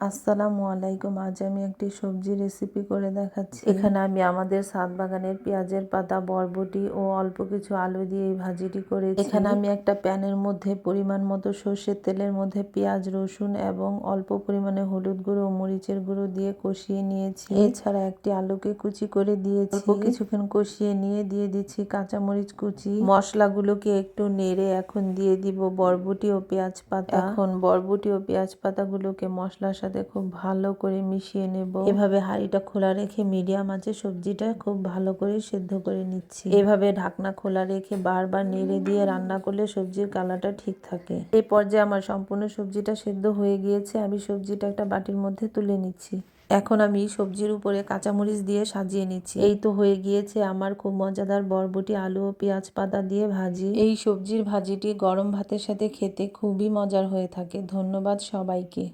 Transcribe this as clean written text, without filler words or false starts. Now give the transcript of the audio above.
আসসালামু আলাইকুম। আজ আমি একটি সবজি রেসিপি করে দেখাচ্ছি। এখানে আমি আমাদের ছাদ বাগানের পেঁয়াজের পাতা, বরবটি ও অল্প কিছু আলু দিয়ে এই ভাজিটি করেছি। এখানে আমি একটা প্যানের মধ্যে পরিমাণ মতো সর্ষের তেলের মধ্যে পেঁয়াজ, রসুন এবং অল্প পরিমাণে হলুদ গুঁড়ো ও মরিচের গুঁড়ো দিয়ে কষিয়ে নিয়েছি। এছাড়া একটি আলুকে কুচি করে দিয়েছি। অল্প কিছুক্ষণ কষিয়ে নিয়ে দিয়ে দিচ্ছি কাঁচামরিচ কুচি। মশলাগুলোকে একটু নেড়ে এখন দিয়ে দিব বরবটি ও পেঁয়াজ পাতা। এখন বরবটি ও পেঁয়াজ পাতাগুলোকে মশলার সাথে খুব ভালো করে মিশিয়ে নেব। এভাবে হাঁড়িটা খোলা রেখে মিডিয়াম আঁচে সবজিটা খুব ভালো করে সেদ্ধ করে নিচ্ছি। এভাবে ঢাকনা খোলা রেখে বারবার নেড়ে দিয়ে রান্না করলে সবজির কালারটা ঠিক থাকে। এই পর্যায়ে আমার সম্পূর্ণ সবজিটা সেদ্ধ হয়ে গিয়েছে। আমি সবজিটা একটা বাটির মধ্যে তুলে নিচ্ছি। এখন আমি সবজির উপরে কাঁচামরিচ দিয়ে সাজিয়ে নিচ্ছি। এই তো হয়ে গিয়েছে আমার খুব মজাদার বরবটি, আলু ও পেঁয়াজ পাতা দিয়ে ভাজি। এই সবজির ভাজিটি গরম ভাতের সাথে খেতে খুবই মজার হয়ে থাকে। ধন্যবাদ সবাইকে।